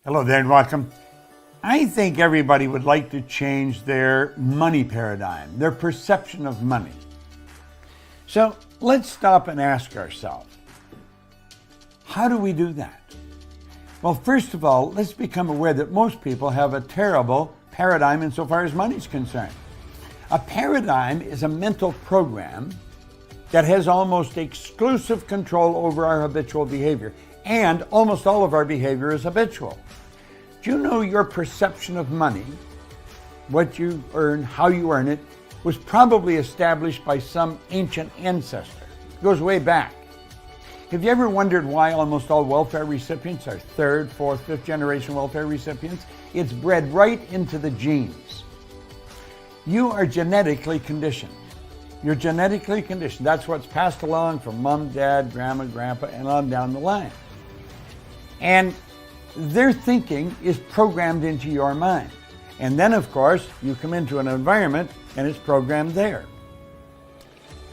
Hello there and welcome. I think everybody would like to change their money paradigm, their perception of money. So let's stop and ask ourselves, how do we do that? Well, first of all, let's become aware that most people have a terrible paradigm insofar as money is concerned. A paradigm is a mental program that has almost exclusive control over our habitual behavior, and almost all of our behavior is habitual. Do you know your perception of money, what you earn, how you earn it, was probably established by some ancient ancestor? It goes way back. Have you ever wondered why almost all welfare recipients are third, fourth, fifth generation welfare recipients? It's bred right into the genes. You are genetically conditioned. You're genetically conditioned. That's what's passed along from mom, dad, grandma, grandpa, and on down the line. And their thinking is programmed into your mind. And then, of course, you come into an environment and it's programmed there.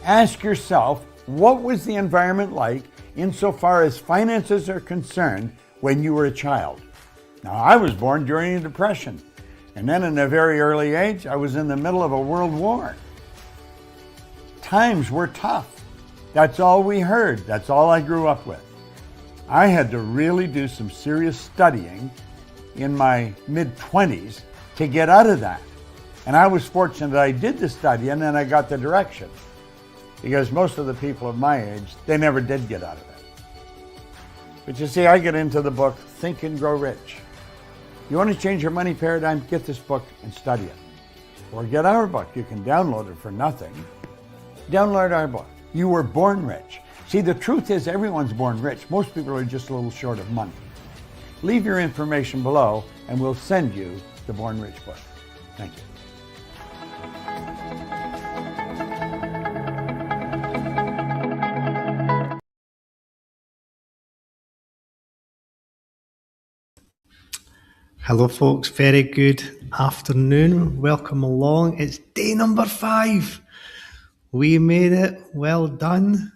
Ask yourself, what was the environment like insofar as finances are concerned when you were a child? Now, I was born during the Depression. And then in a very early age, I was in the middle of a world war. Times were tough. That's all we heard. That's all I grew up with. I had to really do some serious studying in my mid-20s to get out of that. And I was fortunate that I did the study and then I got the direction. Because most of the people of my age, they never did get out of it. But you see, I get into the book, Think and Grow Rich. You want to change your money paradigm, get this book and study it. Or get our book. You can download it for nothing. Download our book. You were born rich. See, the truth is everyone's born rich. Most people are just a little short of money. Leave your information below and we'll send you the Born Rich book. Thank you. Hello folks, very good afternoon. Welcome along. It's day number 5. We made it. Well done.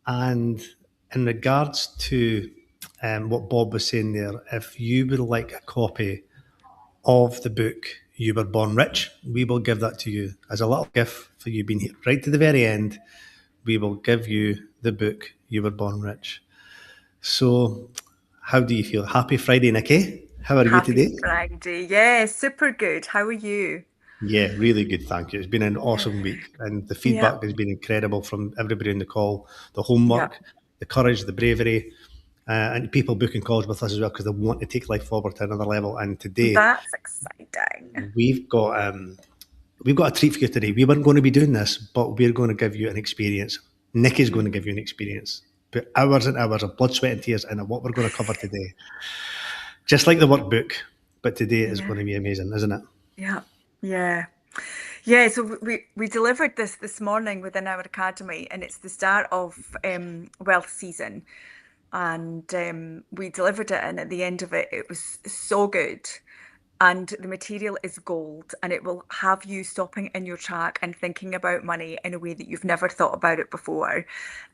And in regards to what Bob was saying there, if you would like a copy of the book You Were Born Rich, we will give that to you as a little gift for you being here right to the very end. We will give you the book You Were Born Rich. So how do you feel? Happy Friday, Nikki. How are you today? Happy Friday. Yeah, super good. How are you? Yeah, really good, thank you. It's been an awesome week and the feedback has been incredible from everybody on the call, the homework, the courage, the bravery, and people booking calls with us as well because they want to take life forward to another level. And today, That's exciting. we've got a treat for you today. We weren't going to be doing this, but we're going to give you an experience. Nikki's going to give you an experience. Put hours and hours of blood, sweat and tears into what we're going to cover today. Just like the workbook, but today is going to be amazing, isn't it? Yeah. So we delivered this morning within our academy, and it's the start of wealth season, and we delivered it, and at the end of it, it was so good. And the material is gold, and it will have you stopping in your track and thinking about money in a way that you've never thought about it before.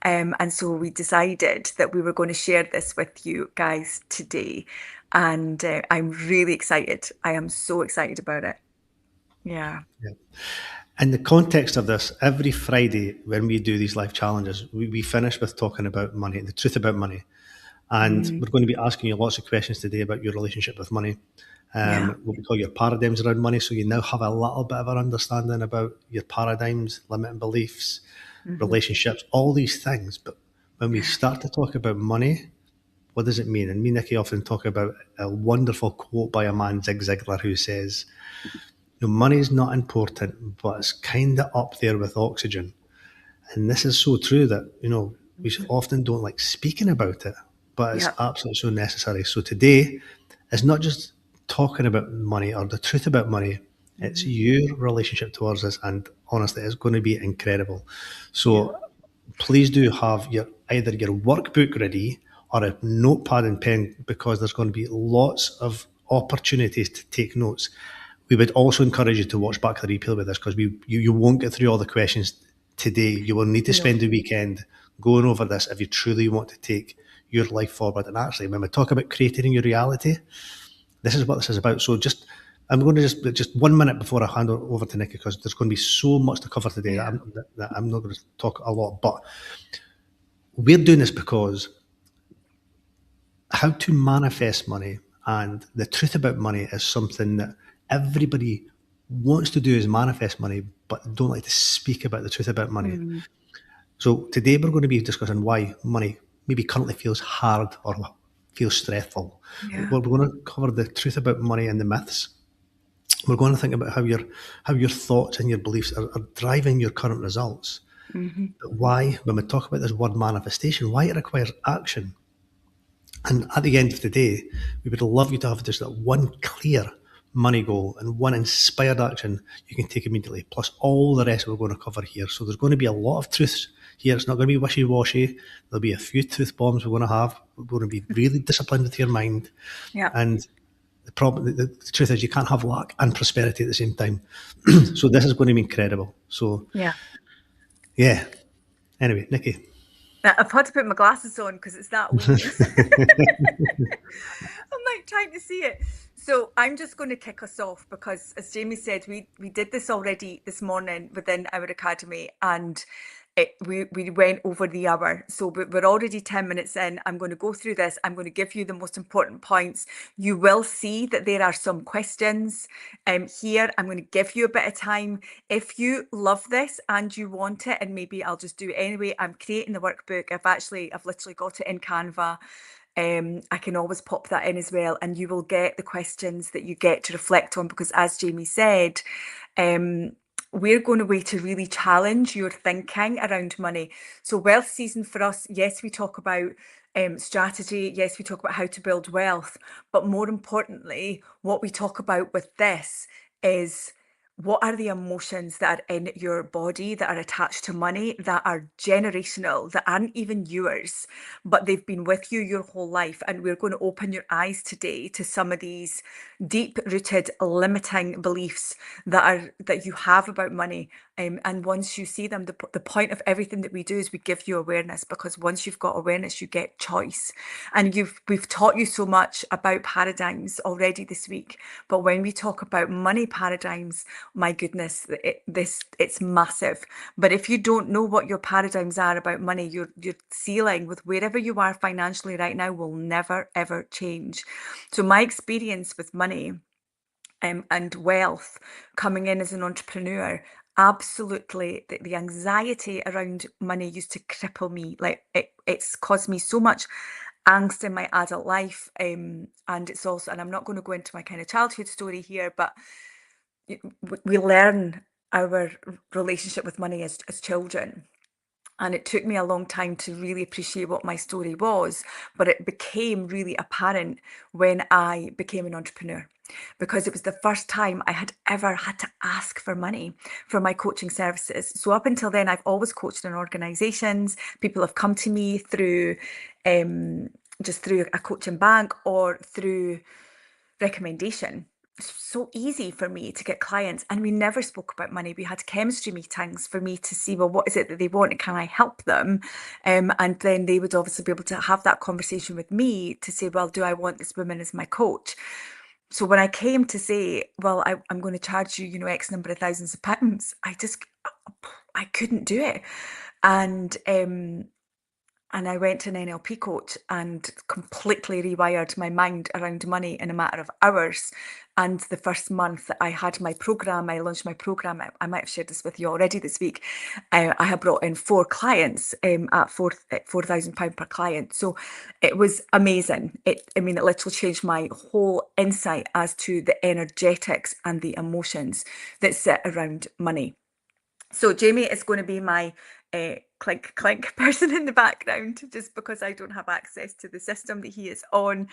And so we decided that we were going to share this with you guys today. And I'm really excited. I am so excited about it. Yeah. In the context of this, every Friday when we do these life challenges, we finish with talking about money, the truth about money. And we're going to be asking you lots of questions today about your relationship with money. What we call your paradigms around money. So you now have a little bit of an understanding about your paradigms, limiting beliefs, relationships, all these things. But when we start to talk about money, what does it mean? And me and Nikki often talk about a wonderful quote by a man, Zig Ziglar, who says, money is not important, but it's kind of up there with oxygen. And this is so true that, we often don't like speaking about it, but it's absolutely so necessary. So today, it's not just talking about money or the truth about money, it's your relationship towards this, and honestly, it's going to be incredible. So please do have either your workbook ready or a notepad and pen, because there's going to be lots of opportunities to take notes. We would also encourage you to watch back the replay with this, because you won't get through all the questions today. You will need to spend the weekend going over this if you truly want to take your life forward. And actually, when we talk about creating your reality, this is what this is about. So I'm going to just 1 minute before I hand over to Nikki, because there's going to be so much to cover today Yeah. that I'm not going to talk a lot. But we're doing this because how to manifest money and the truth about money is something that everybody wants to do, is manifest money, but don't like to speak about the truth about money. Mm. So today we're going to be discussing why money maybe currently feels hard or feels stressful. Yeah. We're going to cover the truth about money and the myths. We're going to think about how your thoughts and your beliefs are driving your current results. Mm-hmm. But why, when we talk about this word manifestation, why it requires action. And at the end of the day, we would love you to have just that one clear money goal and one inspired action you can take immediately, plus all the rest we're going to cover here. So there's going to be a lot of truths here. It's not going to be wishy-washy. There'll be a few truth bombs we're going to have. We're going to be really disciplined with your mind. Yeah. And the truth is you can't have luck and prosperity at the same time. So this is going to be incredible. So Yeah. Anyway, Nikki. I've had to put my glasses on because it's that wee. I'm like trying to see it. So I'm just going to kick us off because, as Jamie said, we did this already this morning within our academy, and we went over the hour. So we're already 10 minutes in. I'm going to go through this. I'm going to give you the most important points. You will see that there are some questions here. I'm going to give you a bit of time. If you love this and you want it, and maybe I'll just do it anyway, I'm creating the workbook. I've literally got it in Canva. I can always pop that in as well, and you will get the questions that you get to reflect on, because as Jamie said, we're going away to really challenge your thinking around money. So wealth season for us, yes, we talk about strategy, yes, we talk about how to build wealth, but more importantly, what we talk about with this is what are the emotions that are in your body that are attached to money, that are generational, that aren't even yours, but they've been with you your whole life. And we're going to open your eyes today to some of these deep-rooted limiting beliefs that you have about money. And once you see them, the point of everything that we do is we give you awareness, because once you've got awareness, you get choice. And we've taught you so much about paradigms already this week, but when we talk about money paradigms, my goodness, it's massive. But if you don't know what your paradigms are about money, your ceiling with wherever you are financially right now will never ever change. So my experience with money and wealth coming in as an entrepreneur, absolutely, the anxiety around money used to cripple me. Like it's caused me so much angst in my adult life, and it's also, and I'm not going to go into my kind of childhood story here, but we learn our relationship with money as children. And it took me a long time to really appreciate what my story was, but it became really apparent when I became an entrepreneur, because it was the first time I had ever had to ask for money for my coaching services. So up until then, I've always coached in organizations. People have come to me through just through a coaching bank or through recommendation. So easy for me to get clients, and we never spoke about money. We had chemistry meetings for me to see, well, what is it that they want and can I help them? And then they would obviously be able to have that conversation with me to say, well, do I want this woman as my coach? So when I came to say, well, I'm going to charge you, X number of thousands of pounds, I couldn't do it. And I went to an NLP coach and completely rewired my mind around money in a matter of hours. And the first month that I had my program, I launched my program. I might have shared this with you already this week. I had brought in 4 clients at £4,000 per client. So it was amazing. It literally changed my whole insight as to the energetics and the emotions that sit around money. So Jamie is going to be my clink clink person in the background, just because I don't have access to the system that he is on.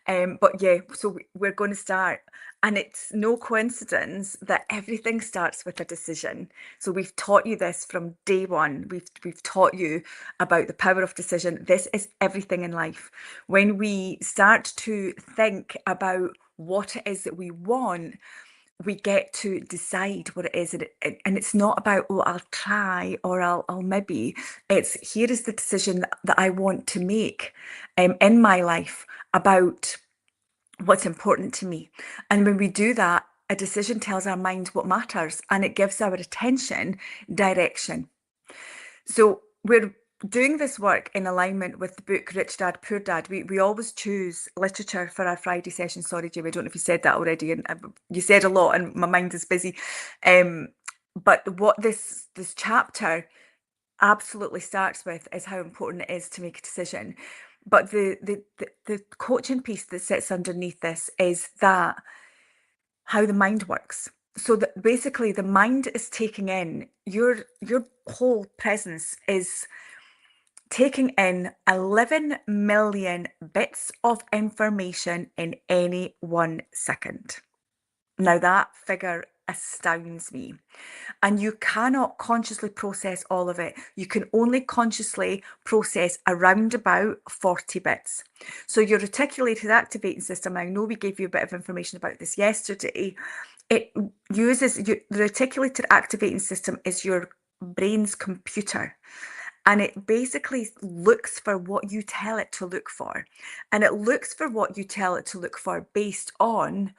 But yeah, so we're going to start, and it's no coincidence that everything starts with a decision. So we've taught you this from day one. We've taught you about the power of decision. This is everything in life. When we start to think about what it is that we want, we get to decide what it is. And it's not about, oh, I'll try or I'll maybe. It's here is the decision that I want to make in my life about what's important to me. And when we do that, a decision tells our mind what matters and it gives our attention direction. So we're doing this work in alignment with the book Rich Dad, Poor Dad. We always choose literature for our Friday session. Sorry, Jamie, I don't know if you said that already, and you said a lot and my mind is busy. But what this chapter absolutely starts with is how important it is to make a decision. But the coaching piece that sits underneath this is that how the mind works. So that basically the mind is taking in your whole presence is taking in 11 million bits of information in any 1 second. Now that figure astounds me. And you cannot consciously process all of it. You can only consciously process around about 40 bits. So your reticulated activating system, I know we gave you a bit of information about this yesterday, it uses, the reticulated activating system is your brain's computer. And it basically looks for what you tell it to look for. And it looks for what you tell it to look for based on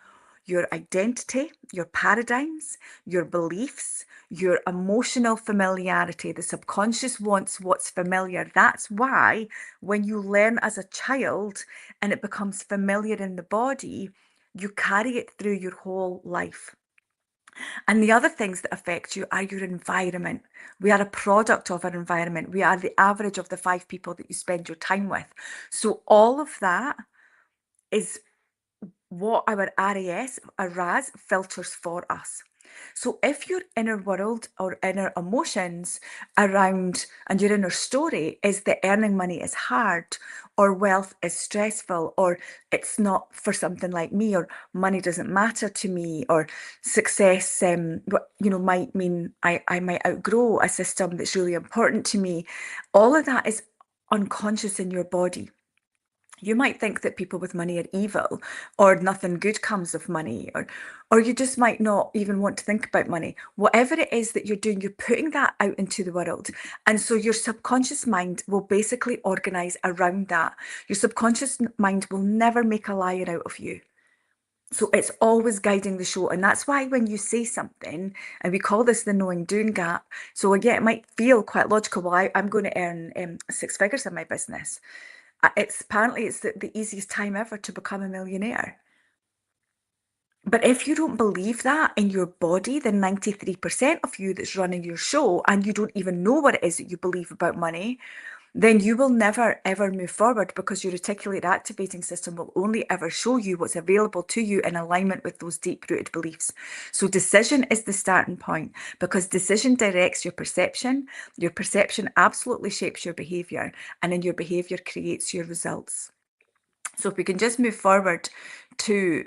your identity, your paradigms, your beliefs, your emotional familiarity. The subconscious wants what's familiar. That's why when you learn as a child and it becomes familiar in the body, you carry it through your whole life. And the other things that affect you are your environment. We are a product of our environment. We are the average of the 5 people that you spend your time with. So all of that is what our RAS filters for us. So if your inner world or inner emotions around and your inner story is that earning money is hard or wealth is stressful or it's not for something like me or money doesn't matter to me or success might mean I might outgrow a system that's really important to me, all of that is unconscious in your body. You might think that people with money are evil or nothing good comes of money or you just might not even want to think about money. Whatever it is that you're doing, you're putting that out into the world. And so your subconscious mind will basically organize around that. Your subconscious mind will never make a liar out of you. So it's always guiding the show. And that's why when you say something, and we call this the knowing doing gap. So again, it might feel quite logical. Well, I'm going to earn 6 figures in my business. It's the easiest time ever to become a millionaire. But if you don't believe that in your body, the 93% of you that's running your show, and you don't even know what it is that you believe about money, then you will never ever move forward because your reticulate activating system will only ever show you what's available to you in alignment with those deep-rooted beliefs. So decision is the starting point because decision directs your perception. Your perception absolutely shapes your behavior, and then your behavior creates your results. So if we can just move forward to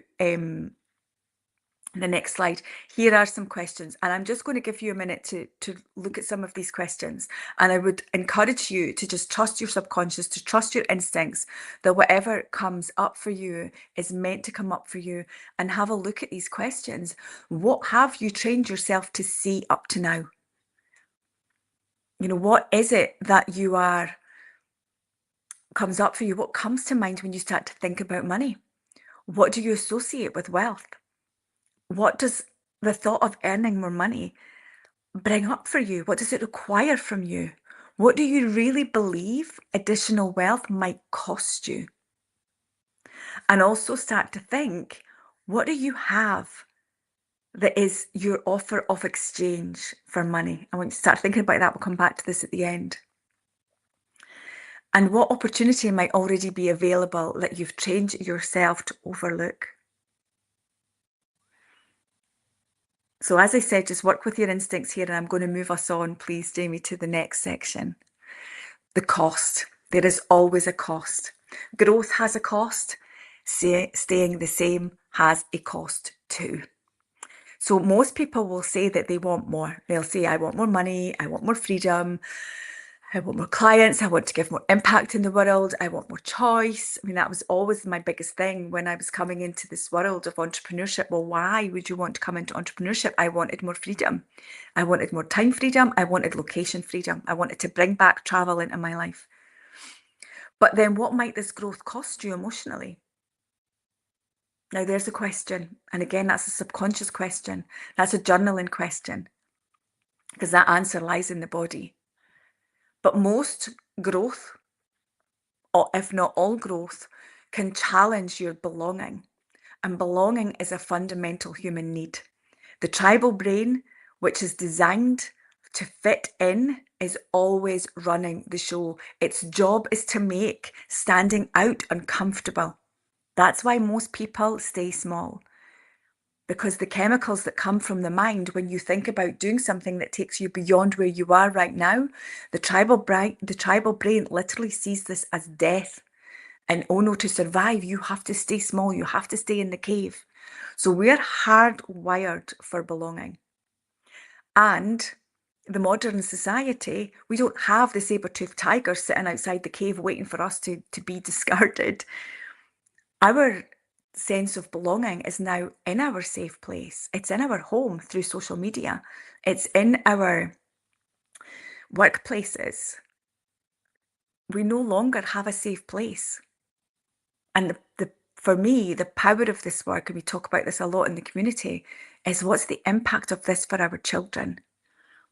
the next slide. Here are some questions, and I'm just going to give you a minute to look at some of these questions. And I would encourage you to just trust your subconscious, to trust your instincts, that whatever comes up for you is meant to come up for you, and have a look at these questions. What have you trained yourself to see up to now? What is it that comes up for you? What comes to mind when you start to think about money? What do you associate with wealth? What does the thought of earning more money bring up for you? What does it require from you? What do you really believe additional wealth might cost you? And also start to think, what do you have that is your offer of exchange for money? I want you to start thinking about that. We'll come back to this at the end. And what opportunity might already be available that you've trained yourself to overlook? So as I said, just work with your instincts here, and I'm going to move us on, please, Jamie, to the next section. The cost. There is always a cost. Growth has a cost. Staying the same has a cost too. So most people will say that they want more. They'll say, I want more money, I want more freedom, I want more clients. I want to give more impact in the world. I want more choice. I mean, that was always my biggest thing when I was coming into this world of entrepreneurship. Well, why would you want to come into entrepreneurship? I wanted more freedom. I wanted more time freedom. I wanted location freedom. I wanted to bring back travel into my life. But then what might this growth cost you emotionally? Now, there's a question. And again, that's a subconscious question. That's a journaling question, because that answer lies in the body. But most growth, or if not all growth, can challenge your belonging. And belonging is a fundamental human need. The tribal brain, which is designed to fit in, is always running the show. Its job is to make standing out uncomfortable. That's why most people stay small. Because the chemicals that come from the mind when you think about doing something that takes you beyond where you are right now, the tribal brain literally sees this as death. And oh no, to survive, you have to stay small, you have to stay in the cave. So we're hardwired for belonging. And the modern society, we don't have the saber-toothed tiger sitting outside the cave waiting for us to be discarded. Our sense of belonging is now in our safe place. It's in our home through social media. It's in our workplaces. We no longer have a safe place. And for me, the power of this work, and we talk about this a lot in the community, is what's the impact of this for our children?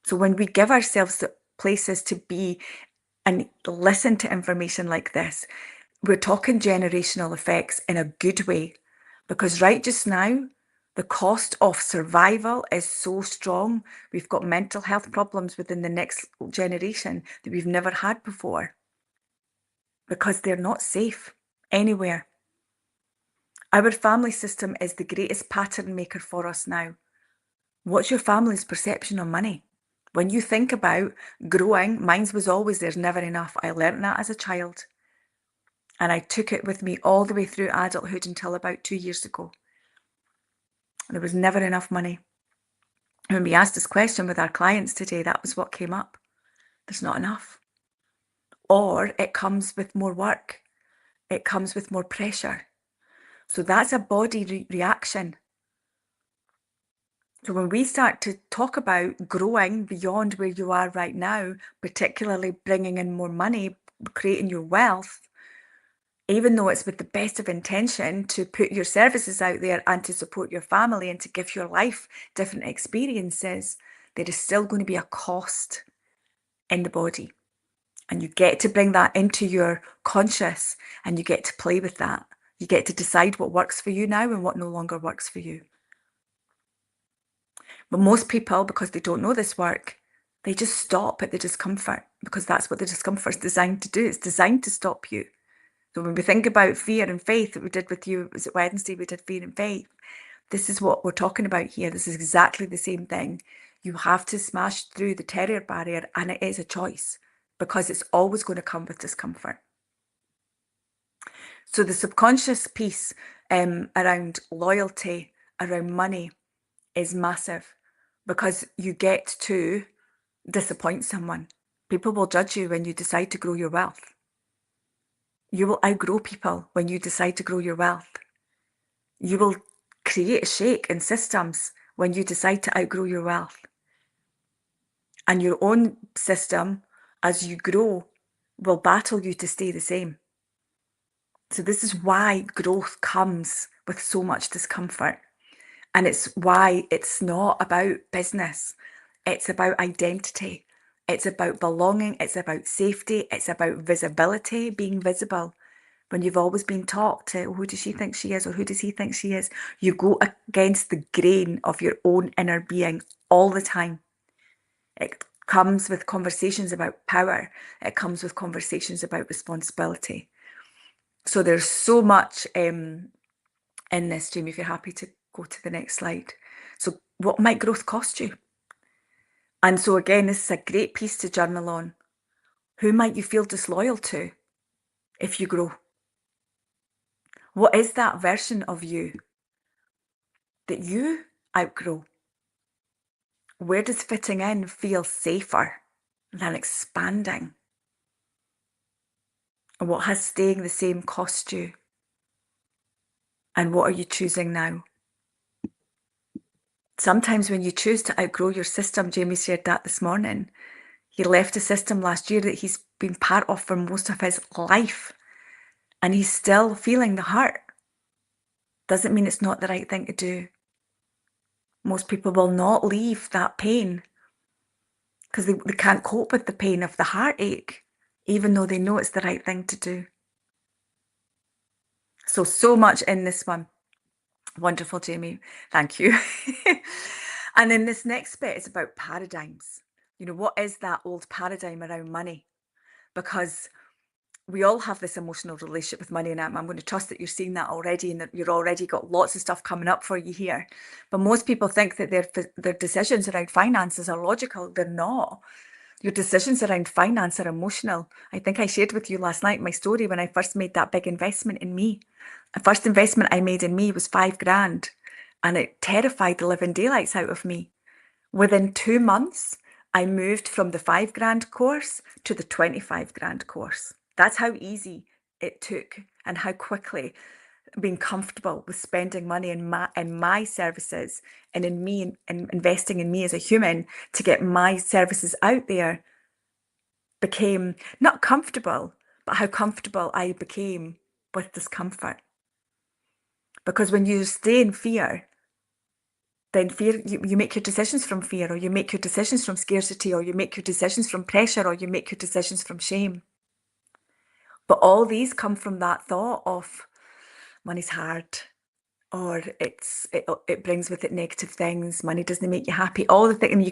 So when we give ourselves the places to be and listen to information like this, we're talking generational effects in a good way, because right just now, the cost of survival is so strong. We've got mental health problems within the next generation that we've never had before, because they're not safe anywhere. Our family system is the greatest pattern maker for us now. What's your family's perception of money? When you think about growing, mine was always there's never enough. I learned that as a child. And I took it with me all the way through adulthood until about 2 years ago. There was never enough money. When we asked this question with our clients today, that was what came up. There's not enough. Or it comes with more work. It comes with more pressure. So that's a body reaction. So when we start to talk about growing beyond where you are right now, particularly bringing in more money, creating your wealth, even though it's with the best of intention to put your services out there and to support your family and to give your life different experiences, there is still going to be a cost in the body. And you get to bring that into your conscious, and you get to play with that. You get to decide what works for you now and what no longer works for you. But most people, because they don't know this work, they just stop at the discomfort, because that's what the discomfort is designed to do. It's designed to stop you. So when we think about fear and faith that we did with you, was it Wednesday we did fear and faith? This is what we're talking about here. This is exactly the same thing. You have to smash through the terror barrier, and it is a choice, because it's always going to come with discomfort. So the subconscious piece around loyalty, around money, is massive, because you get to disappoint someone. People will judge you when you decide to grow your wealth. You will outgrow people when you decide to grow your wealth. You will create a shake in systems when you decide to outgrow your wealth. And your own system, as you grow, will battle you to stay the same. So this is why growth comes with so much discomfort. And it's why it's not about business. It's about identity. It's about belonging. It's about safety. It's about visibility, being visible. When you've always been taught to, who does she think she is, or who does he think she is, you go against the grain of your own inner being all the time. It comes with conversations about power. It comes with conversations about responsibility. So there's so much in this, Jamie, if you're happy to go to the next slide. So what might growth cost you? And so again, this is a great piece to journal on. Who might you feel disloyal to if you grow? What is that version of you that you outgrow? Where does fitting in feel safer than expanding? And what has staying the same cost you? And what are you choosing now? Sometimes when you choose to outgrow your system, Jamie shared that this morning. He left a system last year that he's been part of for most of his life, and he's still feeling the hurt. Doesn't mean it's not the right thing to do. Most people will not leave that pain because they can't cope with the pain of the heartache, even though they know it's the right thing to do. So much in this one. Wonderful, Jamie. Thank you. And then this next bit is about paradigms. You know, what is that old paradigm around money? Because we all have this emotional relationship with money, and I'm going to trust that you're seeing that already and that you're already got lots of stuff coming up for you here. But most people think that their decisions around finances are logical. They're not. Your decisions around finance are emotional. I think I shared with you last night my story when I first made that big investment in me. The first investment I made in me was $5,000, and it terrified the living daylights out of me. Within 2 months, I moved from the $5,000 course to the $25,000 course. That's how easy it took and how quickly being comfortable with spending money in my services and in me and investing in me as a human to get my services out there became not comfortable, but how comfortable I became with discomfort. Because when you stay in fear, then fear, you make your decisions from fear, or you make your decisions from scarcity, or you make your decisions from pressure, or you make your decisions from shame. But all these come from that thought of money's hard, or it brings with it negative things. Money doesn't make you happy. All the things, and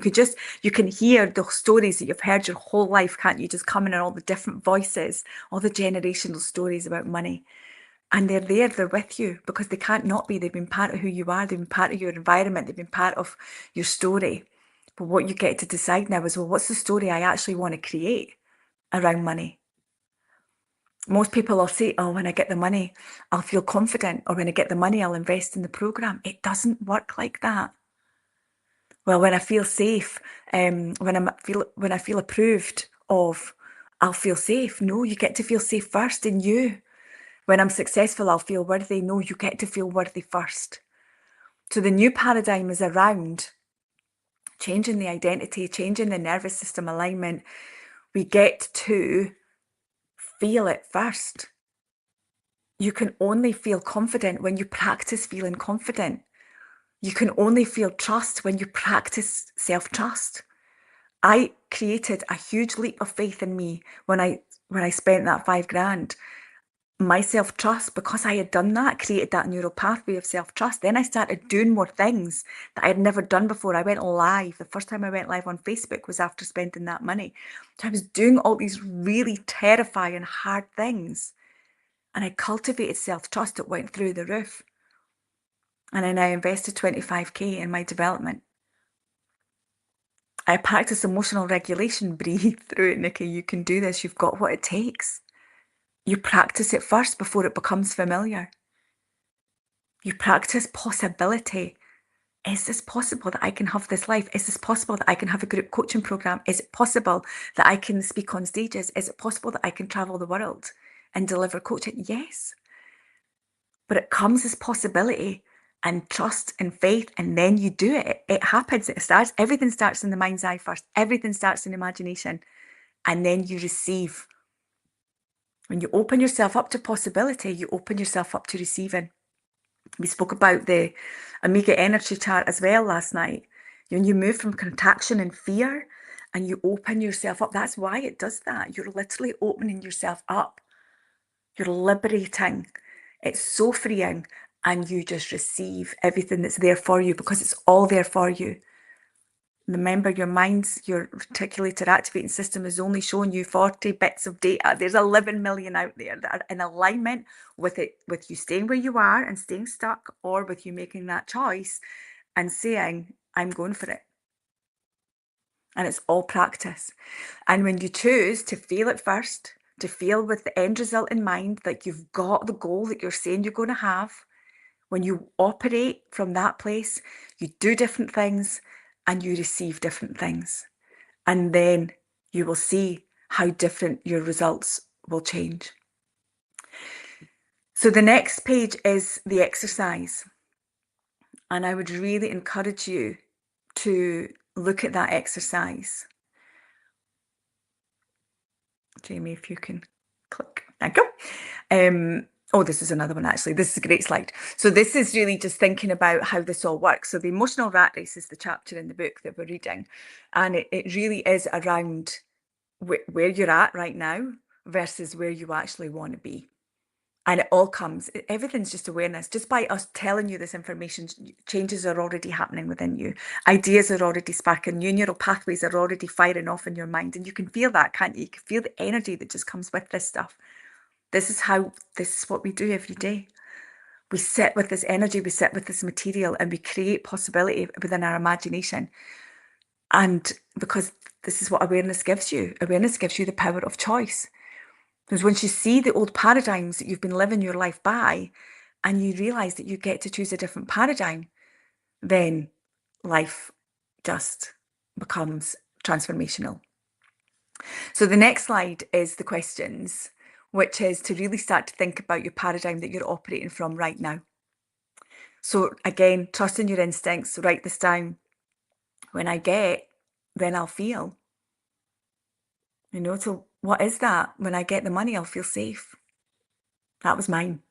you can hear the stories that you've heard your whole life, can't you? Just coming in all the different voices, all the generational stories about money. And they're with you because they can't not be. They've been part of who you are. They've been part of your environment. They've been part of your story. But what you get to decide now is, well, what's the story I actually want to create around money? Most people will say, oh, when I get the money, I'll feel confident, or when I get the money, I'll invest in the program. It doesn't work like that. Well, when I feel safe, when I feel approved of, I'll feel safe. No, you get to feel safe first in you. When I'm successful, I'll feel worthy. No, you get to feel worthy first. So the new paradigm is around changing the identity, changing the nervous system alignment. We get to feel it first. You can only feel confident when you practice feeling confident. You can only feel trust when you practice self-trust. I created a huge leap of faith in me when I spent that $5,000. My self-trust, because I had done that, created that neural pathway of self-trust. Then I started doing more things that I had never done before. I went live. The first time I went live on Facebook was after spending that money. So I was doing all these really terrifying, hard things. And I cultivated self-trust. It went through the roof. And I now invested $25,000 in my development. I practice emotional regulation. Breathe through it, Nikki. You can do this. You've got what it takes. You practice it first before it becomes familiar. You practice possibility. Is this possible that I can have this life? Is this possible that I can have a group coaching program? Is it possible that I can speak on stages? Is it possible that I can travel the world and deliver coaching? Yes. But it comes as possibility and trust and faith, and then you do it. It happens. It starts. Everything starts in the mind's eye first. Everything starts in imagination, and then you receive. When you open yourself up to possibility, you open yourself up to receiving. We spoke about the Omega energy chart as well last night. When you move from contraction and fear and you open yourself up, that's why it does that. You're literally opening yourself up. You're liberating. It's so freeing, and you just receive everything that's there for you because it's all there for you. Remember, your reticular activating system is only showing you 40 bits of data. There's 11 million out there that are in alignment with it, with you staying where you are and staying stuck, or with you making that choice and saying, I'm going for it. And it's all practice. And when you choose to feel it first, to feel with the end result in mind, that you've got the goal that you're saying you're going to have, when you operate from that place, you do different things and you receive different things. And then you will see how different your results will change. So the next page is the exercise. And I would really encourage you to look at that exercise. Jamie, if you can click. Thank you. Oh, this is another one, actually. This is a great slide. So this is really just thinking about how this all works. So the emotional rat race is the chapter in the book that we're reading. And it really is around where you're at right now versus where you actually want to be. And it all comes, everything's just awareness. Just by us telling you this information, changes are already happening within you. Ideas are already sparking. New neural pathways are already firing off in your mind. And you can feel that, can't you? You can feel the energy that just comes with this stuff. This is what we do every day. We sit with this energy, we sit with this material, and we create possibility within our imagination. And because this is what awareness gives you. Awareness gives you the power of choice. Because once you see the old paradigms that you've been living your life by, and you realize that you get to choose a different paradigm, then life just becomes transformational. So the next slide is the questions, which is to really start to think about your paradigm that you're operating from right now. So again, trust in your instincts, write this down. When I get, then I'll feel. So what is that? When I get the money, I'll feel safe. That was mine.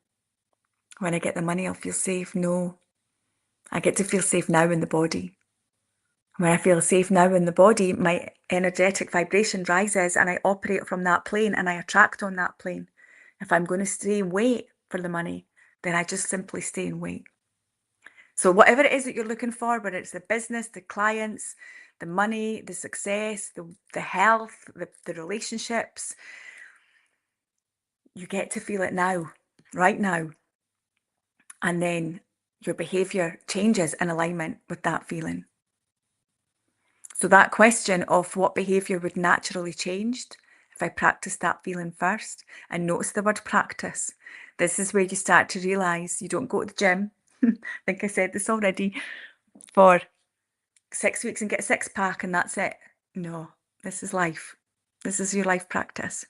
When I get the money, I'll feel safe. No, I get to feel safe now in the body. When I feel safe now in the body, my energetic vibration rises and I operate from that plane and I attract on that plane. If I'm going to stay and wait for the money, then I just simply stay and wait. So whatever it is that you're looking for, whether it's the business, the clients, the money, the success, the health, the relationships, you get to feel it now, right now. And then your behavior changes in alignment with that feeling. So that question of what behavior would naturally change if I practice that feeling first, and notice the word practice. This is where you start to realize you don't go to the gym. I think I said this already, for 6 weeks and get a six pack and that's it. No, this is life. This is your life practice.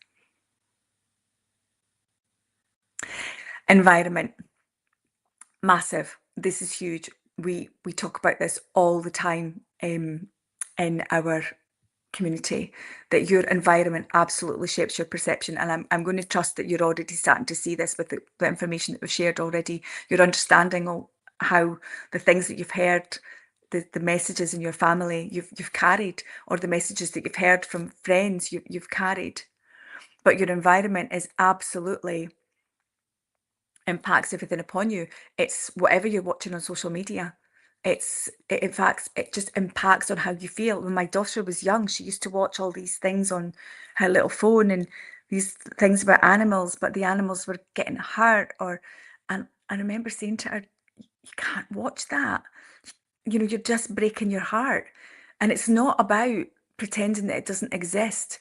Environment. Massive. This is huge. We talk about this all the time in our community, that your environment absolutely shapes your perception. And I'm going to trust that you're already starting to see this with the information that we've shared already. You're understanding how the things that you've heard, the messages in your family you've carried, or the messages that you've heard from friends you've carried. But your environment is absolutely impacts everything upon you. It's whatever you're watching on social media. In fact, it just impacts on how you feel. When my daughter was young, she used to watch all these things on her little phone, and these things about animals, but the animals were getting hurt. And I remember saying to her, you can't watch that. You're just breaking your heart. And it's not about pretending that it doesn't exist.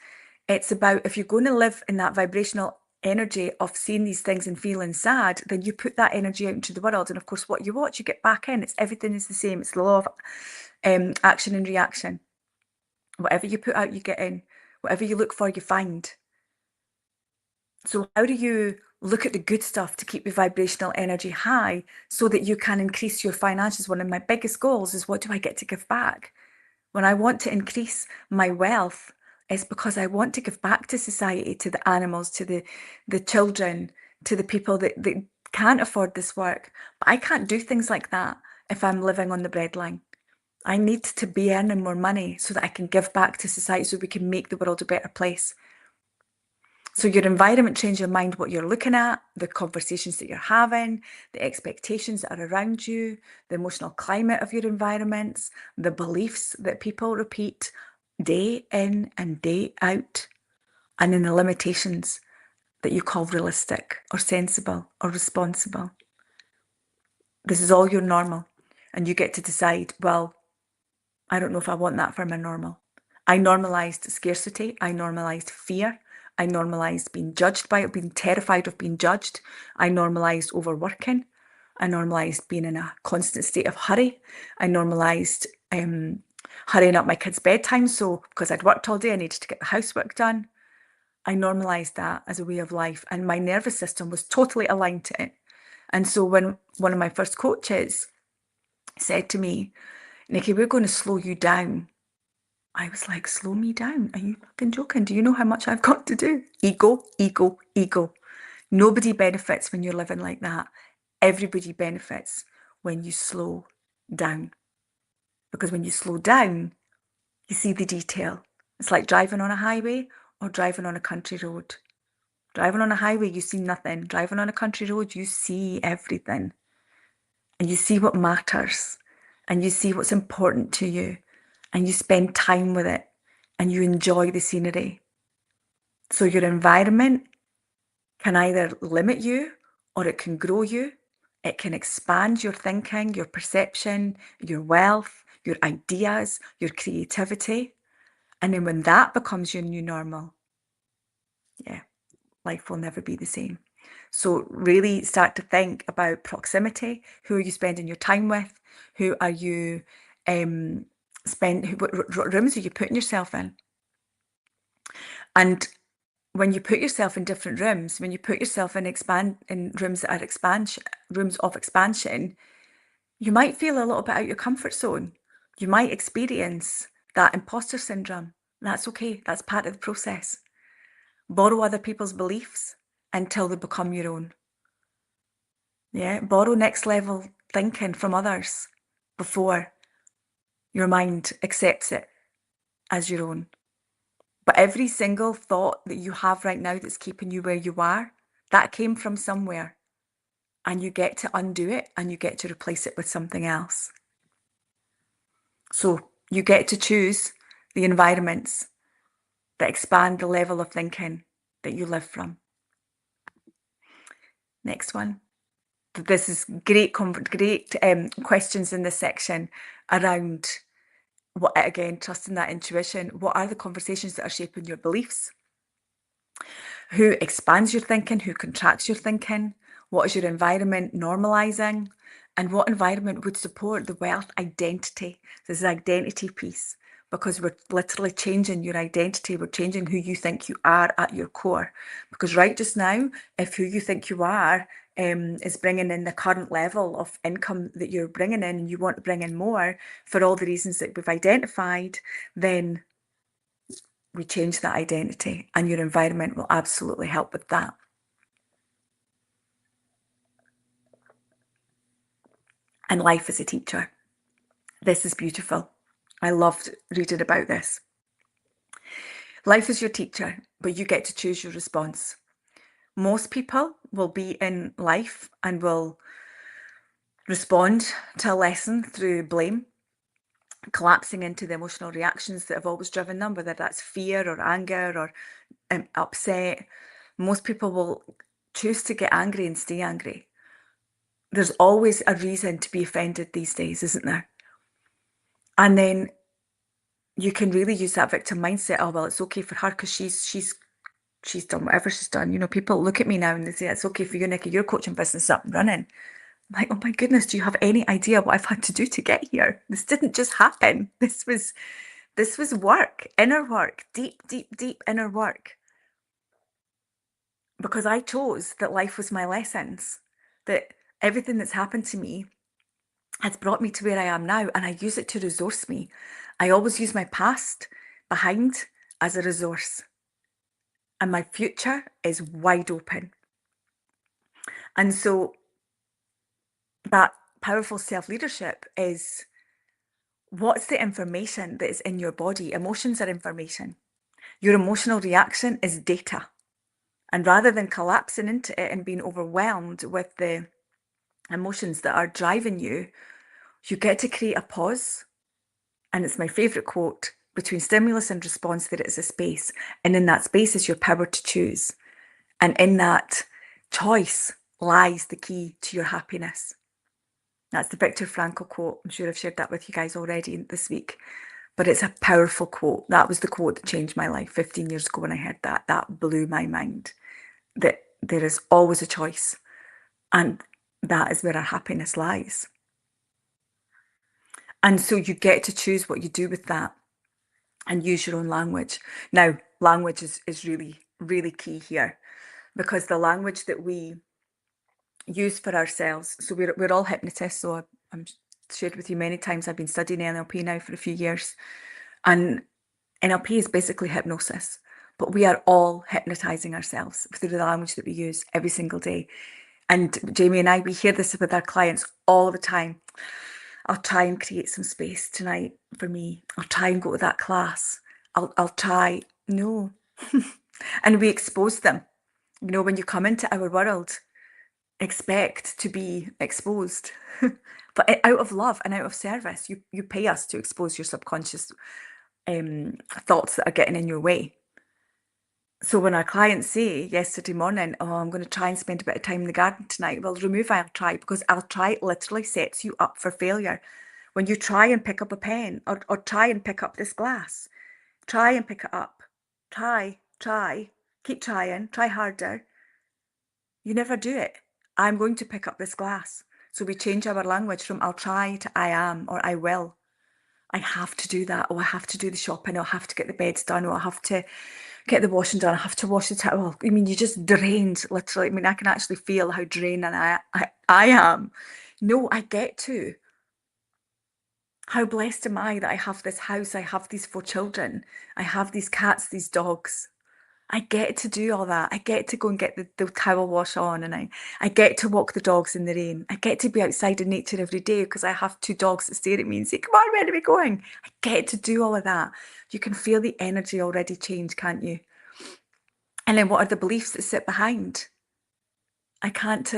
It's about, if you're going to live in that vibrational energy of seeing these things and feeling sad, then you put that energy out into the world. And of course, what you watch, you get back in. Everything is the same. It's the law of action and reaction. Whatever you put out, you get in. Whatever you look for, you find. So how do you look at the good stuff to keep your vibrational energy high so that you can increase your finances? One of my biggest goals is, what do I get to give back? When I want to increase my wealth, it's because I want to give back to society, to the animals, to the children, to the people that can't afford this work. But I can't do things like that if I'm living on the breadline. I need to be earning more money so that I can give back to society, so we can make the world a better place. So your environment changes your mind, what you're looking at, the conversations that you're having, the expectations that are around you, the emotional climate of your environments, the beliefs that people repeat day in and day out, and then the limitations that you call realistic or sensible or responsible. This is all your normal, and you get to decide, well, I don't know if I want that for my normal. I normalized scarcity. I normalized fear. I normalized being judged by it, being terrified of being judged. I normalized overworking. I normalized being in a constant state of hurry. I normalized hurrying up my kids' bedtime. So because I'd worked all day, I needed to get the housework done. I normalized that as a way of life, and my nervous system was totally aligned to it. And so when one of my first coaches said to me, Nikki, we're going to slow you down, I was like, slow me down? Are you fucking joking? Do you know how much I've got to do? Ego, ego, ego. Nobody benefits when you're living like that. Everybody benefits when you slow down. Because when you slow down, you see the detail. It's like driving on a highway or driving on a country road. Driving on a highway, you see nothing. Driving on a country road, you see everything. And you see what matters. And you see what's important to you. And you spend time with it. And you enjoy the scenery. So your environment can either limit you or it can grow you. It can expand your thinking, your perception, your wealth, your ideas, your creativity. And then when that becomes your new normal, yeah, life will never be the same. So really start to think about proximity. Who are you spending your time with? Who are you what rooms are you putting yourself in? And when you put yourself in different rooms, when you put yourself in rooms that are rooms of expansion, you might feel a little bit out your comfort zone. You might experience that imposter syndrome. That's okay. That's part of the process. Borrow other people's beliefs until they become your own. Yeah, borrow next level thinking from others before your mind accepts it as your own. But every single thought that you have right now that's keeping you where you are, that came from somewhere. And you get to undo it and you get to replace it with something else. So you get to choose the environments that expand the level of thinking that you live from. Next one. This is great questions in this section around what, again, trusting that intuition. What are the conversations that are shaping your beliefs? Who expands your thinking? Who contracts your thinking? What is your environment normalizing? And what environment would support the wealth identity? This is identity piece, because we're literally changing your identity. We're changing who you think you are at your core. Because right just now, if who you think you are is bringing in the current level of income that you're bringing in and you want to bring in more for all the reasons that we've identified, then we change that identity, and your environment will absolutely help with that. And life is a teacher. This is beautiful. I loved reading about this. Life is your teacher, but you get to choose your response. Most people will be in life and will respond to a lesson through blame, collapsing into the emotional reactions that have always driven them, whether that's fear or anger or upset. Most people will choose to get angry and stay angry. There's always a reason to be offended these days, isn't there? And then you can really use that victim mindset. Oh, well, it's okay for her because she's done whatever she's done. You know, people look at me now and they say, it's okay for you, Nikki, your coaching business up and running. I'm like, oh my goodness, do you have any idea what I've had to do to get here? This didn't just happen. This was work, inner work, deep, deep, deep inner work. Because I chose that life was my lessons, that everything that's happened to me has brought me to where I am now, and I use it to resource me. I always use my past behind as a resource. And my future is wide open. And so that powerful self-leadership is, what's the information that is in your body? Emotions are information. Your emotional reaction is data. And rather than collapsing into it and being overwhelmed with the emotions that are driving you, you get to create a pause. And it's my favorite quote: between stimulus and response, there is a space. And in that space is your power to choose. And in that choice lies the key to your happiness. That's the Viktor Frankl quote. I'm sure I've shared that with you guys already this week, but it's a powerful quote. That was the quote that changed my life 15 years ago when I heard that. That blew my mind, that there is always a choice, and that is where our happiness lies. And so you get to choose what you do with that and use your own language. Now, language is really really key here, because the language that we use for ourselves, so we're all hypnotists, so I'm shared with you many times, I've been studying NLP now for a few years, and NLP is basically hypnosis, but we are all hypnotizing ourselves through the language that we use every single day. And Jamie and I, we hear this with our clients all the time. I'll try and create some space tonight for me. I'll try and go to that class. I'll try. No. And we expose them. You know, when you come into our world, expect to be exposed. But out of love and out of service, you pay us to expose your subconscious thoughts that are getting in your way. So when our clients say yesterday morning, oh, I'm going to try and spend a bit of time in the garden tonight, well, remove I'll try, because I'll try literally sets you up for failure. When you try and pick up a pen or try and pick up this glass, try and pick it up. Try, keep trying, try harder. You never do it. I'm going to pick up this glass. So we change our language from I'll try to I am or I will. I have to do that. Oh, I have to do the shopping. I'll have to get the beds done. Or I have to get the washing done. I have to wash the towel. I mean, you just drained, literally. I mean, I can actually feel how drained I am. No, I get to. How blessed am I that I have this house, I have these 4 children, I have these cats, these dogs. I get to do all that. I get to go and get the towel wash on, and I get to walk the dogs in the rain. I get to be outside in nature every day because I have 2 dogs that stare at me and say, come on, where are we going? I get to do all of that. You can feel the energy already change, can't you? And then what are the beliefs that sit behind? I can't,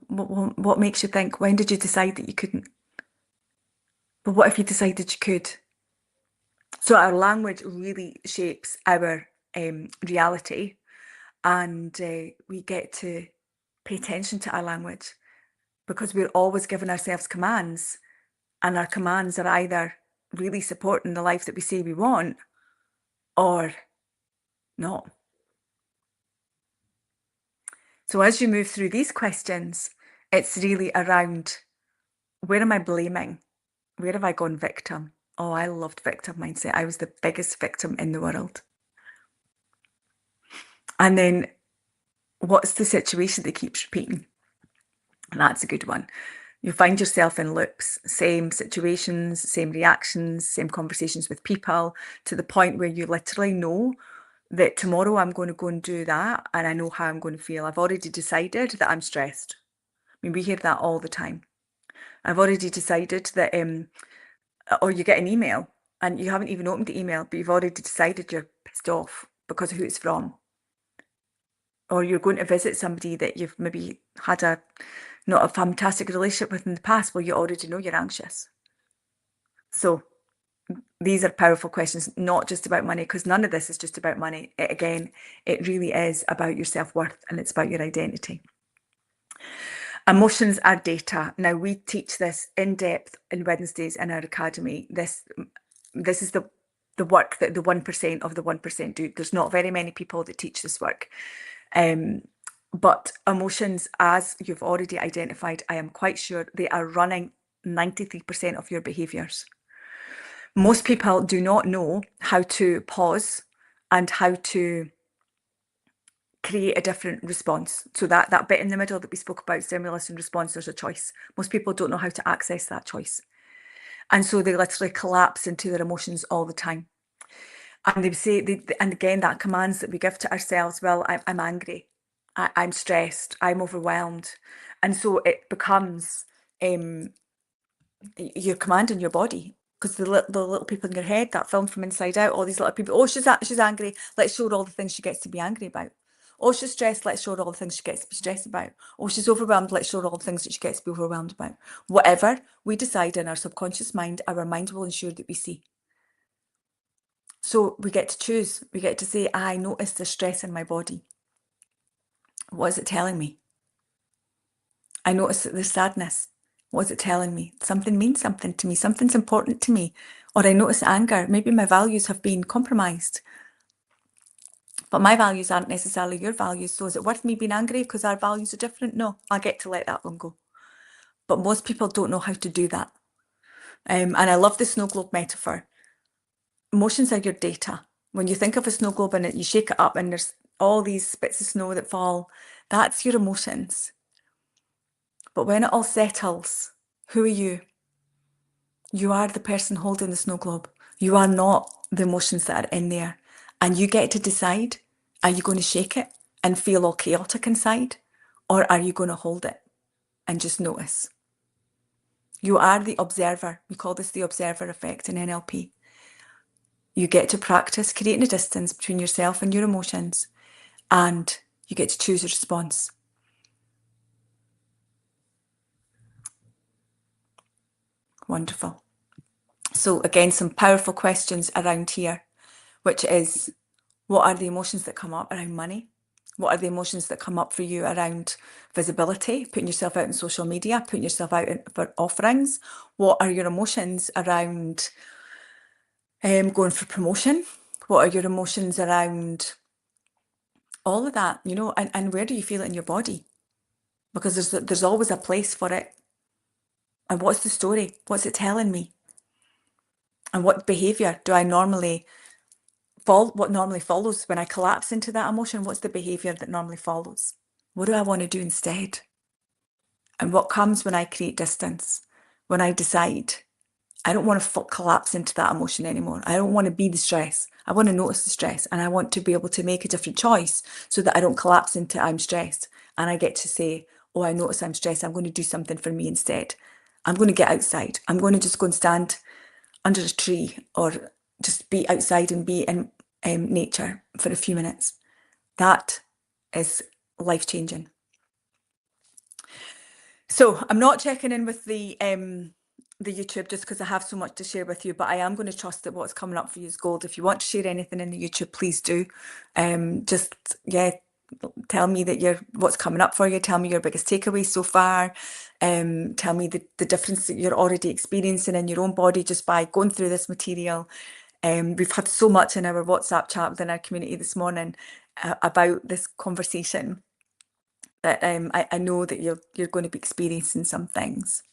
what makes you think, when did you decide that you couldn't? But what if you decided you could? So our language really shapes our reality, and we get to pay attention to our language, because we're always giving ourselves commands, and our commands are either really supporting the life that we say we want or not. So as you move through these questions, it's really around, where am I blaming? Where have I gone victim? Oh, I loved victim mindset. I was the biggest victim in the world. And then, what's the situation that keeps repeating? And that's a good one. You find yourself in loops, same situations, same reactions, same conversations with people, to the point where you literally know that tomorrow I'm going to go and do that, and I know how I'm going to feel. I've already decided that I'm stressed. I mean, we hear that all the time. I've already decided that, or you get an email and you haven't even opened the email, but you've already decided you're pissed off because of who it's from. Or you're going to visit somebody that you've maybe had not a fantastic relationship with in the past. Well, you already know you're anxious. So these are powerful questions, not just about money, because none of this is just about money. It really is about your self-worth, and it's about your identity. Emotions are data. Now, we teach this in depth in Wednesdays in our academy. This is the work that the 1% of the 1% do. There's not very many people that teach this work. But emotions, as you've already identified, I am quite sure they are running 93% of your behaviours. Most people do not know how to pause and how to create a different response. So that bit in the middle that we spoke about, stimulus and response, there's a choice. Most people don't know how to access that choice. And so they literally collapse into their emotions all the time. And they say, and again, that commands that we give to ourselves, well, I'm angry, I'm stressed, I'm overwhelmed. And so it becomes you're commanding your body, because the little people in your head, that film from Inside Out, all these little people, oh, she's angry, let's show her all the things she gets to be angry about. Oh, she's stressed, let's show her all the things she gets to be stressed about. Oh, she's overwhelmed, let's show her all the things that she gets to be overwhelmed about. Whatever we decide in our subconscious mind, our mind will ensure that we see. So we get to choose. We get to say, I notice the stress in my body. What is it telling me? I notice that there's sadness. What is it telling me? Something means something to me. Something's important to me. Or I notice anger. Maybe my values have been compromised. But my values aren't necessarily your values. So is it worth me being angry because our values are different? No, I get to let that one go. But most people don't know how to do that. And I love the snow globe metaphor. Emotions are your data. When you think of a snow globe and you shake it up and there's all these bits of snow that fall, that's your emotions. But when it all settles, who are you? You are the person holding the snow globe. You are not the emotions that are in there. And you get to decide, are you going to shake it and feel all chaotic inside? Or are you going to hold it and just notice? You are the observer. We call this the observer effect in NLP. You get to practice creating a distance between yourself and your emotions, and you get to choose a response. Wonderful. So again, some powerful questions around here, which is, what are the emotions that come up around money? What are the emotions that come up for you around visibility, putting yourself out on social media, putting yourself out for offerings? What are your emotions around going for promotion? What are your emotions around all of that, you know, and where do you feel it in your body? Because there's always a place for it. And what's the story? What's it telling me? And what behavior do I normally what normally follows when I collapse into that emotion? What's the behavior that normally follows? What do I want to do instead? And what comes when I create distance? When I decide I don't want to collapse into that emotion anymore. I don't want to be the stress. I want to notice the stress, and I want to be able to make a different choice so that I don't collapse into I'm stressed. And I get to say, oh, I notice I'm stressed. I'm going to do something for me instead. I'm going to get outside. I'm going to just go and stand under a tree or just be outside and be in nature for a few minutes. That is life-changing. So I'm not checking in with the YouTube just because I have so much to share with you, but I am going to trust that what's coming up for you is gold. If you want to share anything in the YouTube, please do. Tell me that what's coming up for you. Tell me your biggest takeaways so far. Tell me the difference that you're already experiencing in your own body just by going through this material. We've had so much in our WhatsApp chat within our community this morning about this conversation that I know that you're going to be experiencing some things.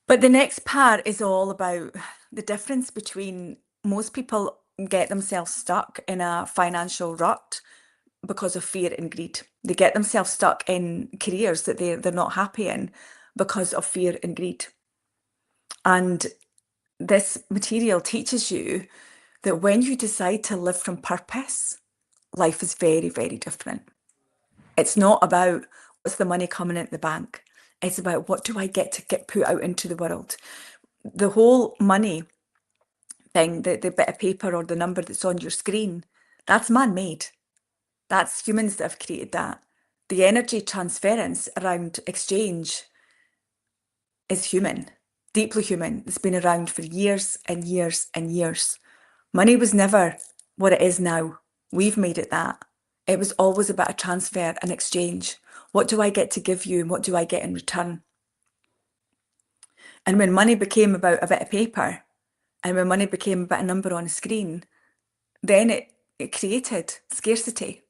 But the next part is all about the difference between most people get themselves stuck in a financial rut because of fear and greed. They get themselves stuck in careers that they're not happy in because of fear and greed. And this material teaches you that when you decide to live from purpose, life is very, very different. It's not about what's the money coming into the bank. It's about what do I get to get put out into the world. The whole money thing, the bit of paper or the number that's on your screen, that's man-made. That's humans that have created that. The energy transference around exchange is human, deeply human. It's been around for years and years and years. Money was never what it is now. We've made it that. It was always about a transfer, an exchange. What do I get to give you and what do I get in return? And when money became about a bit of paper and when money became about a number on a screen, then it created scarcity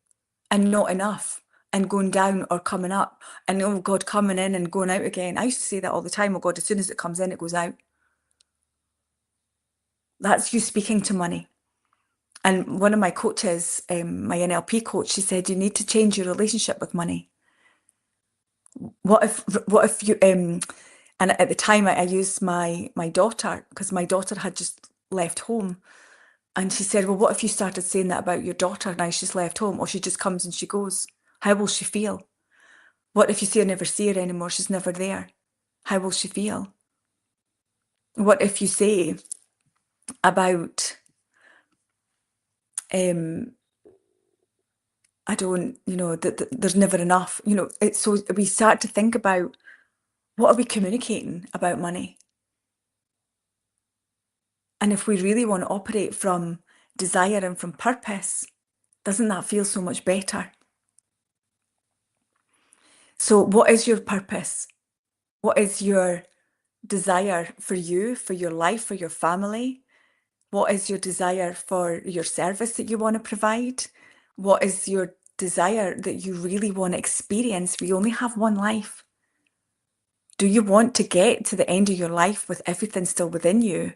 and not enough and going down or coming up and, oh God, coming in and going out again. I used to say that all the time. Oh God, as soon as it comes in, it goes out. That's you speaking to money. And one of my coaches, my NLP coach, she said, you need to change your relationship with money. What if you, and at the time I used my daughter because my daughter had just left home. And she said, well, what if you started saying that about your daughter now she's left home or she just comes and she goes? How will she feel? What if you say I never see her anymore? She's never there. How will she feel? What if you say about, I don't, that there's never enough, so we start to think about what are we communicating about money? And if we really want to operate from desire and from purpose, doesn't that feel so much better? So what is your purpose? What is your desire for you, for your life, for your family? What is your desire for your service that you want to provide? What is your desire that you really want to experience? We only have one life. Do you want to get to the end of your life with everything still within you?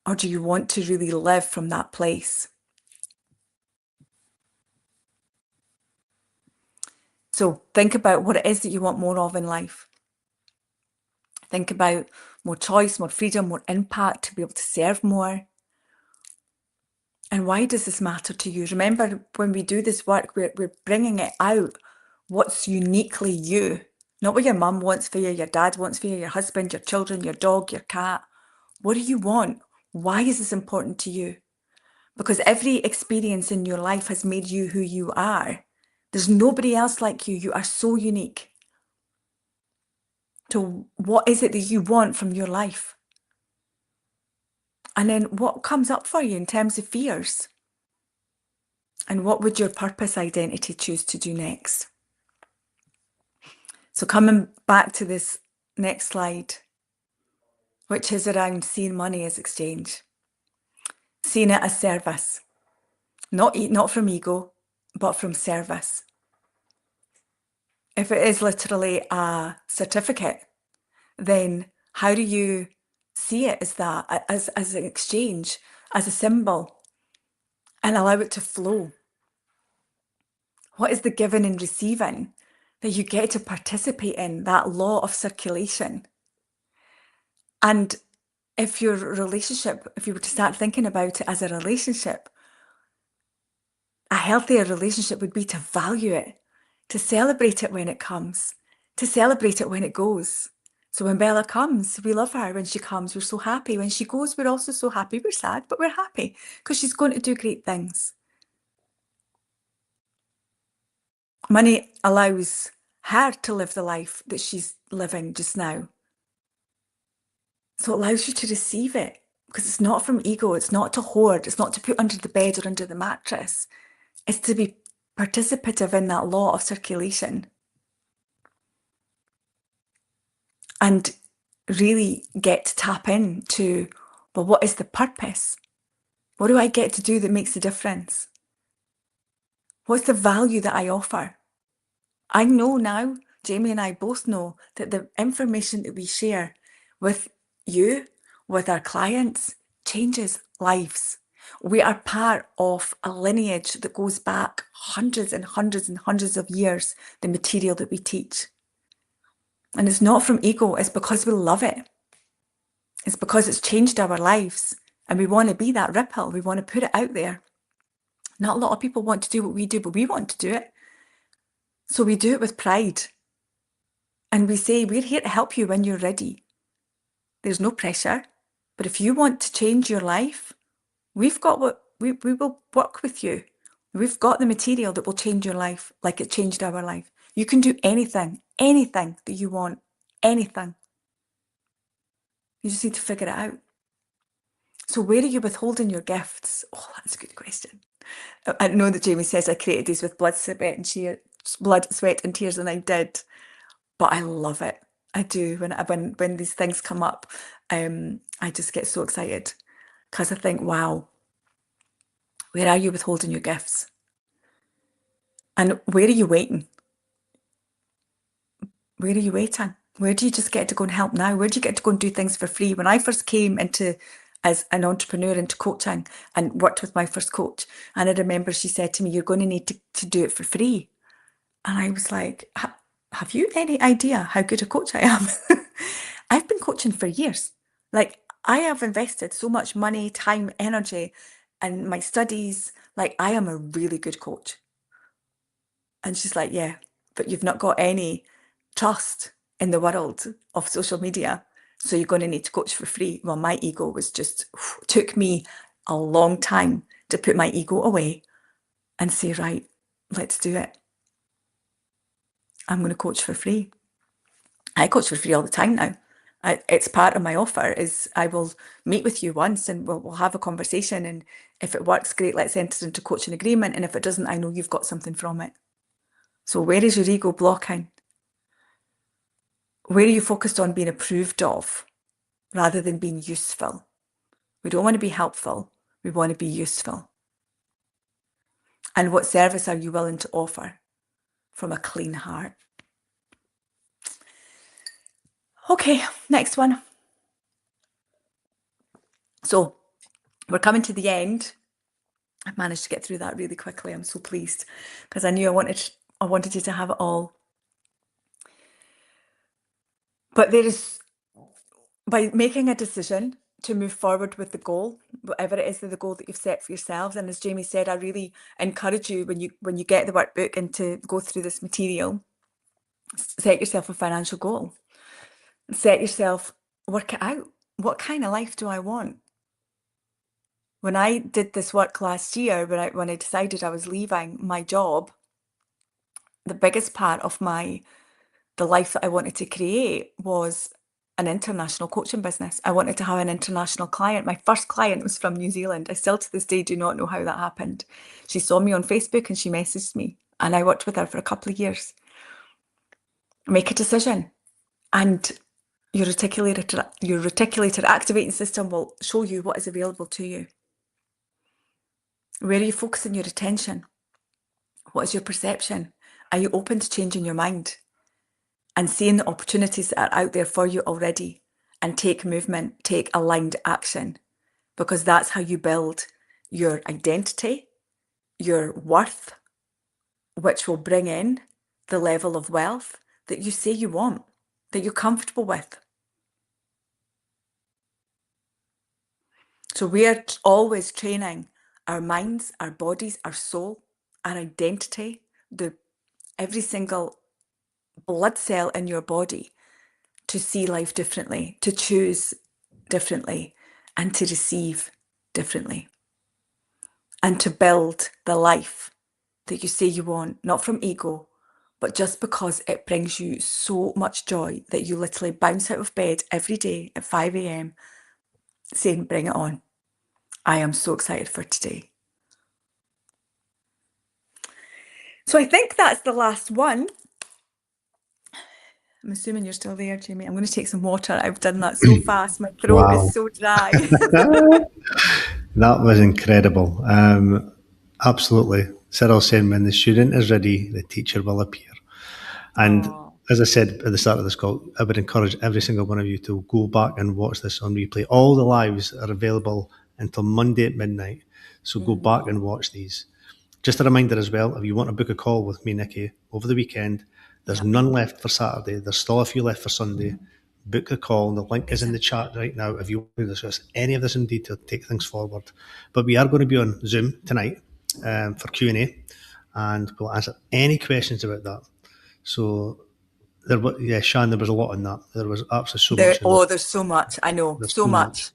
Or do you want to really live from that place? So think about what it is that you want more of in life. Think about more choice, more freedom, more impact, to be able to serve more. And why does this matter to you? Remember, when we do this work, we're bringing it out, what's uniquely you. Not what your mum wants for you, your dad wants for you, your husband, your children, your dog, your cat. What do you want? Why is this important to you? Because every experience in your life has made you who you are. There's nobody else like you. You are so unique. So what is it that you want from your life? And then what comes up for you in terms of fears? And what would your purpose identity choose to do next? So coming back to this next slide, which is around seeing money as exchange, seeing it as service, not from ego, but from service. If it is literally a certificate, then how do you see it as that, as an exchange, as a symbol, and allow it to flow? What is the giving and receiving that you get to participate in, that law of circulation? And if your relationship, if you were to start thinking about it as a relationship, a healthier relationship would be to value it, to celebrate it when it comes, to celebrate it when it goes. So when Bella comes, we love her. When she comes, we're so happy. When she goes, we're also so happy. We're sad, but we're happy because she's going to do great things. Money allows her to live the life that she's living just now. So it allows you to receive it because it's not from ego. It's not to hoard. It's not to put under the bed or under the mattress. It's to be participative in that law of circulation. And really get to tap into, well, what is the purpose? What do I get to do that makes a difference? What's the value that I offer? I know now, Jamie and I both know, that the information that we share with you, with our clients, changes lives. We are part of a lineage that goes back hundreds and hundreds and hundreds of years, the material that we teach. And it's not from ego, it's because we love it. It's because it's changed our lives and we want to be that ripple. We want to put it out there. Not a lot of people want to do what we do, but we want to do it. So we do it with pride. And we say, we're here to help you when you're ready. There's no pressure. But if you want to change your life, we've got what we will work with you. We've got the material that will change your life like it changed our life. You can do anything that you want, anything. You just need to figure it out. So where are you withholding your gifts? Oh, that's a good question. I know that Jamie says I created these with blood, sweat and tears, and I did. But I love it. I do. When these things come up, I just get so excited because I think, wow, where are you withholding your gifts? And where are you waiting? Where are you waiting? Where do you just get to go and help now? Where do you get to go and do things for free? When I first came as an entrepreneur into coaching and worked with my first coach, and I remember she said to me, you're going to need to do it for free. And I was like, have you any idea how good a coach I am? I've been coaching for years. Like, I have invested so much money, time, energy, and my studies. Like, I am a really good coach. And she's like, yeah, but you've not got any trust in the world of social media. So you're going to need to coach for free. Well, my ego was just, took me a long time to put my ego away and say, right, let's do it. I'm going to coach for free. I coach for free all the time now. It's part of my offer is I will meet with you once and we'll have a conversation. And if it works, great, let's enter into coaching agreement. And if it doesn't, I know you've got something from it. So where is your ego blocking? Where are you focused on being approved of rather than being useful? We don't want to be helpful. We want to be useful. And what service are you willing to offer from a clean heart? Okay, next one. So we're coming to the end. I've managed to get through that really quickly. I'm so pleased because I knew I wanted you to have it all. But by making a decision to move forward with the goal, whatever it is, the goal that you've set for yourselves. And as Jamie said, I really encourage you when you get the workbook and to go through this material, set yourself a financial goal. Set yourself, work it out. What kind of life do I want? When I did this work last year, when I decided I was leaving my job, the biggest part of the life that I wanted to create was an international coaching business. I wanted to have an international client. My first client was from New Zealand. I still to this day do not know how that happened. She saw me on Facebook and she messaged me, and I worked with her for a couple of years. Make a decision, and your reticular activating system will show you what is available to you. Where are you focusing your attention? What is your perception? Are you open to changing your mind and seeing the opportunities that are out there for you already, and take movement, take aligned action? Because that's how you build your identity, your worth, which will bring in the level of wealth that you say you want, that you're comfortable with. So we are always training our minds, our bodies, our soul, our identity, every single blood cell in your body to see life differently, to choose differently, and to receive differently. And to build the life that you say you want, not from ego, but just because it brings you so much joy that you literally bounce out of bed every day at 5 a.m. saying, bring it on. I am so excited for today. So I think that's the last one. I'm assuming you're still there, Jamie. I'm going to take some water. I've done that so fast. My throat Wow. is so dry. That was incredible. Absolutely. Cyril saying, when the student is ready, the teacher will appear. And Aww. as I said at the start of this call, I would encourage every single one of you to go back and watch this on replay. All the lives are available until Monday at midnight. So go back and watch these. Just a reminder as well, if you want to book a call with me, Nikki, over the weekend, there's none left for Saturday. There's still a few left for Sunday. Book the call. The link is in the chat right now if you want to discuss any of this in detail, take things forward. But we are going to be on Zoom tonight for Q&A, and we'll answer any questions about that. So, Shan, there was a lot on that. There was absolutely so much. There's so much. I know, There's so much.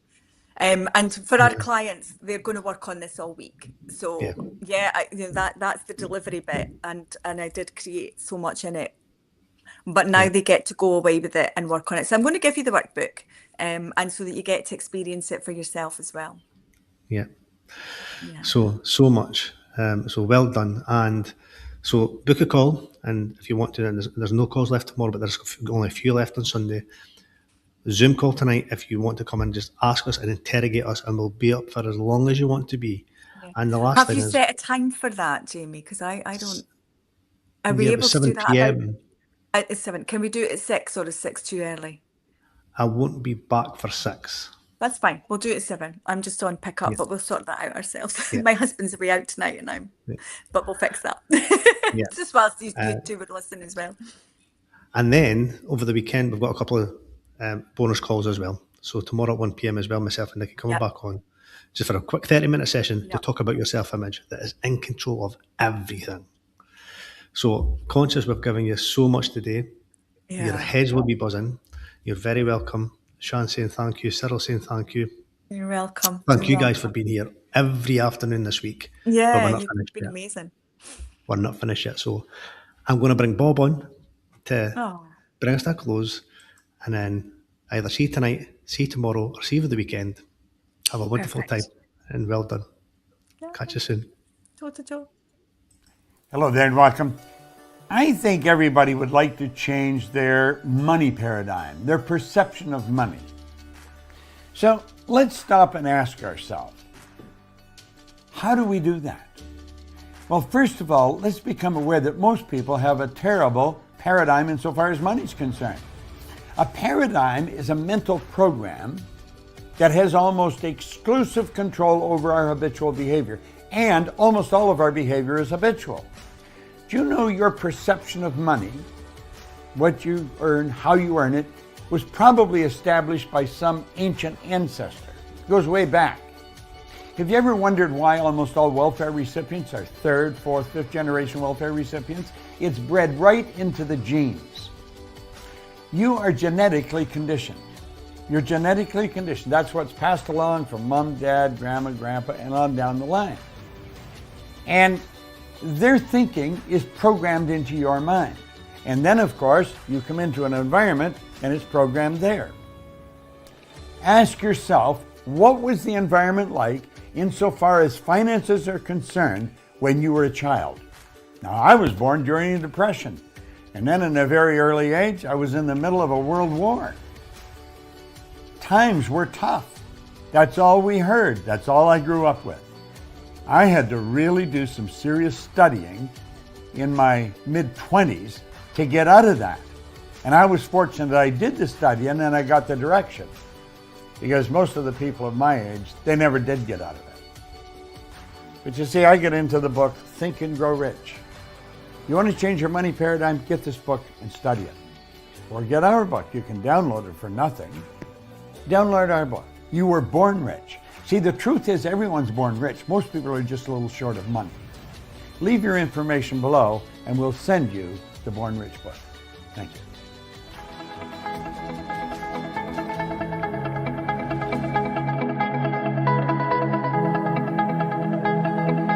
And for our clients, they're going to work on this all week. So that's the delivery bit, and I did create so much in it. But now they get to go away with it and work on it. So I'm going to give you the workbook, and so that you get to experience it for yourself as well. Yeah. So much. So well done. And so book a call, and if you want to, and there's no calls left tomorrow, but there's only a few left on Sunday. Zoom call tonight if you want to come and just ask us and interrogate us, and we'll be up for as long as you want to be. Yeah. And the last thing is, have you set a time for that, Jamie? Because I don't. Are we able to do that? 7 p.m. It's 7. Can we do it at 6, or is 6 too early? I won't be back for 6. That's fine. We'll do it at 7. I'm just on pick up, but we'll sort that out ourselves. My husband's away out tonight, and but we'll fix that. Just whilst these two would listen as well. And then over the weekend, we've got a couple of bonus calls as well. So tomorrow at 1 p.m. as well, myself and Nikki coming back on just for a quick 30-minute session to talk about your self-image that is in control of everything. So conscious, we've given you so much today. Your heads will be buzzing. You're very welcome. Shan saying thank you. Cyril saying thank you. You're welcome. Thank you guys for being here every afternoon this week. Yeah, but we're not you've finished been yet. amazing. We're not finished yet. So I'm going to bring Bob on to bring us to a close, and then either see you tonight, see you tomorrow, or see you over the weekend. Have a wonderful time, and well done. Catch you soon. Hello there and welcome. I think everybody would like to change their money paradigm, their perception of money. So let's stop and ask ourselves, how do we do that? Well, first of all, let's become aware that most people have a terrible paradigm insofar as money is concerned. A paradigm is a mental program that has almost exclusive control over our habitual behavior. And almost all of our behavior is habitual. Do you know your perception of money, what you earn, how you earn it, was probably established by some ancient ancestor? It goes way back. Have you ever wondered why almost all welfare recipients are third, fourth, fifth generation welfare recipients? It's bred right into the genes. You are genetically conditioned. You're genetically conditioned. That's what's passed along from mom, dad, grandma, grandpa, and on down the line. And their thinking is programmed into your mind. And then, of course, you come into an environment and it's programmed there. Ask yourself, what was the environment like insofar as finances are concerned when you were a child? Now, I was born during the Depression. And then in a very early age, I was in the middle of a world war. Times were tough. That's all we heard. That's all I grew up with. I had to really do some serious studying in my mid-20s to get out of that. And I was fortunate that I did the study and then I got the direction. Because most of the people of my age, they never did get out of it. But you see, I get into the book, Think and Grow Rich. You want to change your money paradigm? Get this book and study it. Or get our book. You can download it for nothing. Download our book. You were born rich. See, the truth is everyone's born rich. Most people are just a little short of money. Leave your information below and we'll send you the Born Rich book. Thank you.